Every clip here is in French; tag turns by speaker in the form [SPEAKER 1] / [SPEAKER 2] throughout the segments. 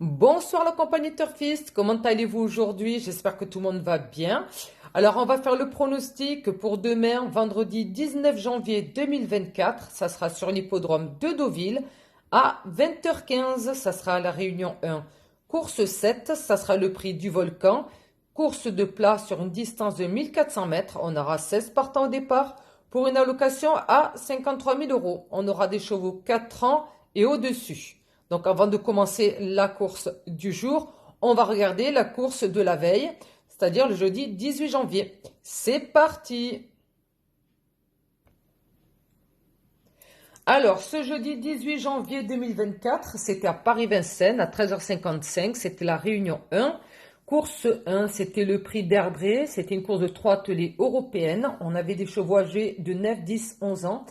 [SPEAKER 1] Bonsoir la compagnie Turfiste, comment allez-vous aujourd'hui? J'espère que tout le monde va bien. Alors on va faire le pronostic pour demain, vendredi 19 janvier 2024. Ça sera sur l'hippodrome de Deauville à 20h15. Ça sera à la Réunion 1. Course 7, ça sera le prix du Volcan. Course de plat sur une distance de 1400 mètres. On aura 16 partants au départ pour une allocation à 53 000 euros. On aura des chevaux 4 ans et au-dessus. Donc avant de commencer la course du jour, on va regarder la course de la veille, c'est-à-dire le jeudi 18 janvier. C'est parti! Alors, ce jeudi 18 janvier 2024, c'était à Paris-Vincennes à 13h55, c'était la réunion 1. Course 1, c'était le prix d'Erdré, c'était une course de 3 ateliers européennes. On avait des chevaux âgés de 9, 10, 11 ans.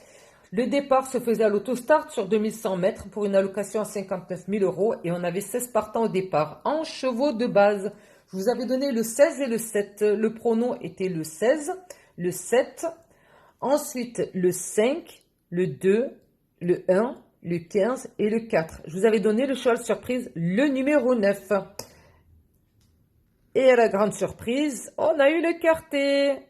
[SPEAKER 1] Le départ se faisait à l'autostart sur 2100 mètres pour une allocation à 59 000 euros et on avait 16 partants au départ en chevaux de base. Je vous avais donné le 16 et le 7. Le pronom était le 16, le 7, ensuite le 5, le 2, le 1, le 15 et le 4. Je vous avais donné le cheval surprise, le numéro 9. Et à la grande surprise, on a eu le quartet.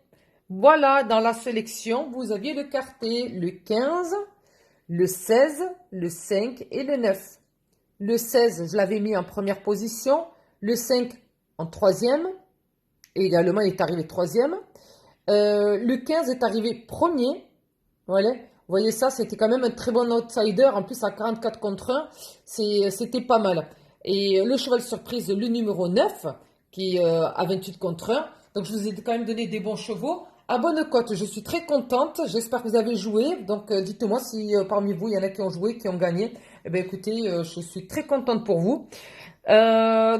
[SPEAKER 1] Voilà, dans la sélection, vous aviez le quartet, le 15, le 16, le 5 et le 9. Le 16, je l'avais mis en première position, le 5 en troisième, et également il est arrivé troisième. Le 15 est arrivé premier, voilà. Vous voyez ça, c'était quand même un très bon outsider, en plus à 44 contre 1, c'était pas mal. Et le cheval surprise, le numéro 9, qui est à 28 contre 1, donc je vous ai quand même donné des bons chevaux. À bonne cote, je suis très contente. J'espère que vous avez joué. Donc, dites-moi si parmi vous, il y en a qui ont joué, qui ont gagné. Eh bien, écoutez, je suis très contente pour vous. Alors,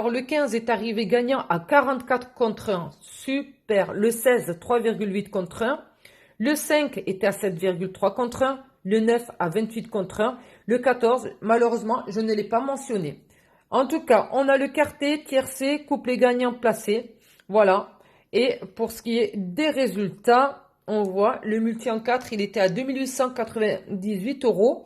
[SPEAKER 1] le 15 est arrivé gagnant à 44 contre 1. Super. Le 16, 3,8 contre 1. Le 5 était à 7,3 contre 1. Le 9 à 28 contre 1. Le 14, malheureusement, je ne l'ai pas mentionné. En tout cas, on a le quartet, tiercé, couplet gagnant placé. Voilà. Et pour ce qui est des résultats, on voit le multi en 4, il était à 2898 euros.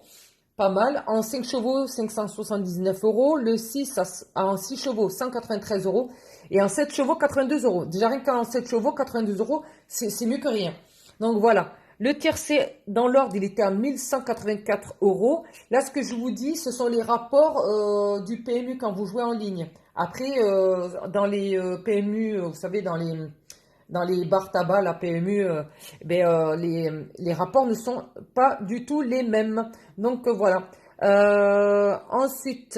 [SPEAKER 1] Pas mal. En 5 chevaux, 579 euros. Le 6 en 6 chevaux, 193 euros. Et en 7 chevaux, 82 euros. Déjà, rien qu'en 7 chevaux, 82 euros, c'est mieux que rien. Donc voilà. Le tiercé, dans l'ordre, il était à 1184 euros. Là, ce que je vous dis, ce sont les rapports du PMU quand vous jouez en ligne. Après, dans les PMU, vous savez, dans les bars tabac, la PMU, les rapports ne sont pas du tout les mêmes. Donc voilà. Ensuite,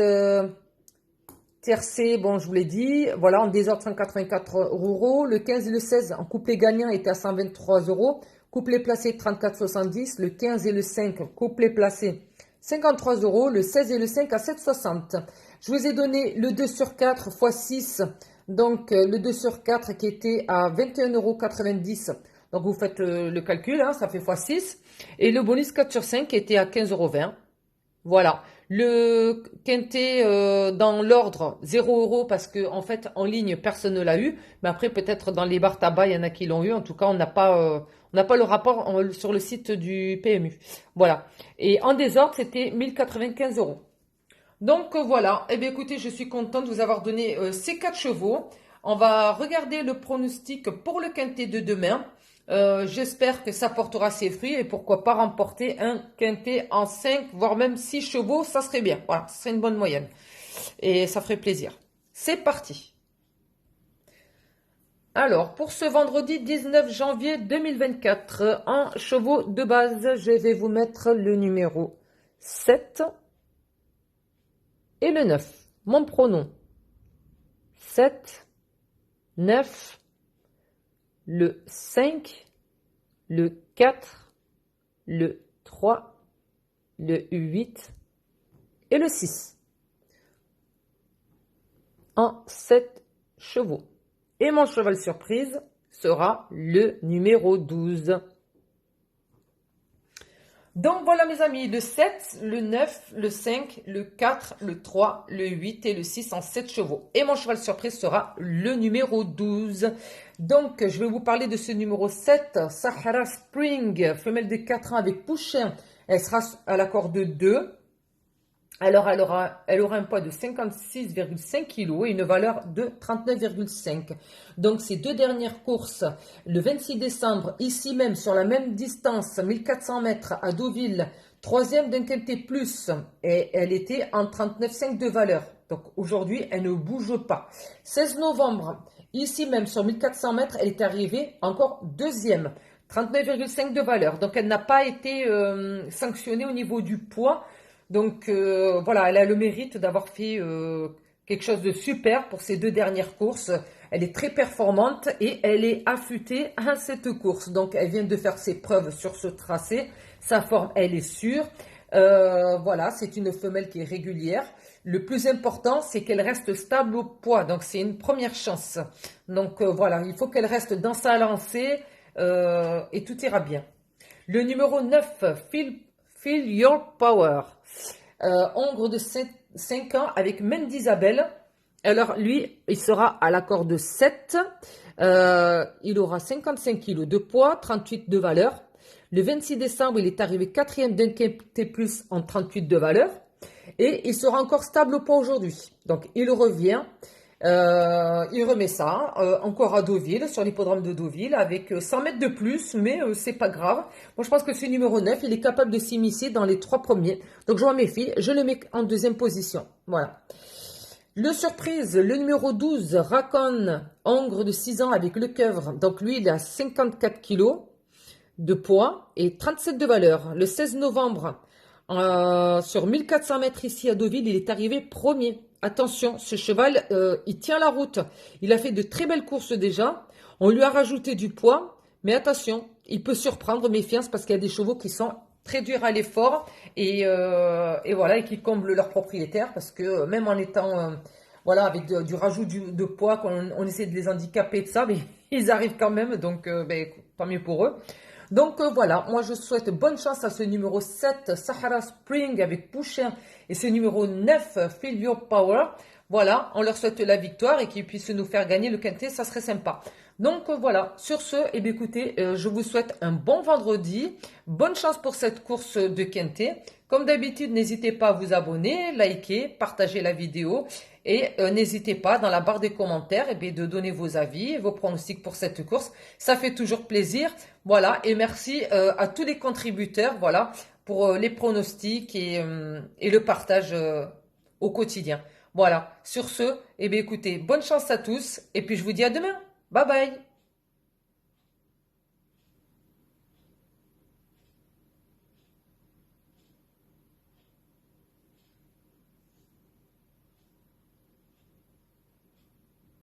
[SPEAKER 1] tiercé, bon, je vous l'ai dit. Voilà, en désordre, 184 euros. Le 15 et le 16, en couplet gagnant, était à 123 euros. Couplet placé, 34,70. Le 15 et le 5, couplet placé, 53 euros. Le 16 et le 5 à 7,60. Je vous ai donné le 2 sur 4 x 6. Donc, le 2 sur 4 qui était à 21,90 euros. Donc, vous faites le calcul, hein, ça fait x 6. Et le bonus 4 sur 5 qui était à 15,20 euros. Voilà. Le quintet dans l'ordre 0 euros parce que en fait en ligne personne ne l'a eu, mais après peut-être dans les bars tabac il y en a qui l'ont eu. En tout cas on n'a pas le rapport sur le site du PMU. Voilà. Et en désordre c'était 1095 euros. Donc voilà. Eh bien écoutez, je suis contente de vous avoir donné ces 4 chevaux. On va regarder le pronostic pour le quintet de demain. J'espère que ça portera ses fruits et pourquoi pas remporter un quintet en 5, voire même 6 chevaux, ça serait bien. Voilà, c'est une bonne moyenne. Et ça ferait plaisir. C'est parti. Alors, pour ce vendredi 19 janvier 2024, en chevaux de base, je vais vous mettre le numéro 7 et le 9. Mon pronom 7, 9, le 5, le 4, le 3, le 8 et le 6 en 7 chevaux. Et mon cheval surprise sera le numéro 12. Donc voilà mes amis, le 7, le 9, le 5, le 4, le 3, le 8 et le 6 en 7 chevaux. Et mon cheval surprise sera le numéro 12. Donc je vais vous parler de ce numéro 7, Sahara Spring, femelle de 4 ans avec Pouchin. Elle sera à la corde 2. Alors, elle aura un poids de 56,5 kg et une valeur de 39,5. Donc, ces deux dernières courses, le 26 décembre, ici même, sur la même distance, 1400 mètres à Deauville, troisième d'un quintet plus, et elle était en 39,5 de valeur. Donc, aujourd'hui, elle ne bouge pas. 16 novembre, ici même, sur 1400 mètres, elle est arrivée encore deuxième. 39,5 de valeur. Donc, elle n'a pas été sanctionnée au niveau du poids. Donc voilà, elle a le mérite d'avoir fait quelque chose de super pour ces deux dernières courses. Elle est très performante et elle est affûtée à cette course. Donc elle vient de faire ses preuves sur ce tracé. Sa forme, elle est sûre. Voilà, c'est une femelle qui est régulière. Le plus important, c'est qu'elle reste stable au poids. Donc c'est une première chance. Donc voilà, il faut qu'elle reste dans sa lancée et tout ira bien. Le numéro 9, Feel Your Power. Hongre de 5 ans avec Mendy Isabelle. Alors lui, il sera à la corde 7. Il aura 55 kg de poids, 38 de valeur. Le 26 décembre, il est arrivé quatrième d'un quintet plus en 38 de valeur. Et il sera encore stable au poids aujourd'hui. Donc il revient. Il remet ça encore à Deauville, sur l'hippodrome de Deauville, avec 100 mètres de plus, mais c'est pas grave. Moi, je pense que ce numéro 9, il est capable de s'immiscer dans les 3 premiers. Donc, je m'en méfie, je le mets en deuxième position. Voilà. Le surprise, le numéro 12, Racon, Hongre de 6 ans avec le Keuvre. Donc, lui, il a 54 kilos de poids et 37 de valeur. Le 16 novembre, sur 1400 mètres ici à Deauville, il est arrivé premier. Attention, ce cheval, il tient la route. Il a fait de très belles courses déjà. On lui a rajouté du poids, mais attention, il peut surprendre, méfiance, parce qu'il y a des chevaux qui sont très durs à l'effort et voilà, et qui comblent leurs propriétaires, parce que même en étant voilà, avec du rajout de poids, on essaie de les handicaper de ça, mais ils arrivent quand même, donc ben, tant mieux pour eux. Donc voilà, moi je souhaite bonne chance à ce numéro 7, Sahara Spring avec Pouchin, et ce numéro 9, Feel Your Power. Voilà, on leur souhaite la victoire et qu'ils puissent nous faire gagner le quintet, ça serait sympa. Donc voilà, sur ce, eh bien, écoutez, je vous souhaite un bon vendredi, bonne chance pour cette course de quintet. Comme d'habitude, n'hésitez pas à vous abonner, liker, partager la vidéo et n'hésitez pas dans la barre des commentaires eh bien, de donner vos avis, vos pronostics pour cette course. Ça fait toujours plaisir. Voilà, et merci à tous les contributeurs voilà, pour les pronostics et le partage au quotidien. Voilà, sur ce, eh bien, écoutez, bonne chance à tous et puis je vous dis à demain. Bye bye.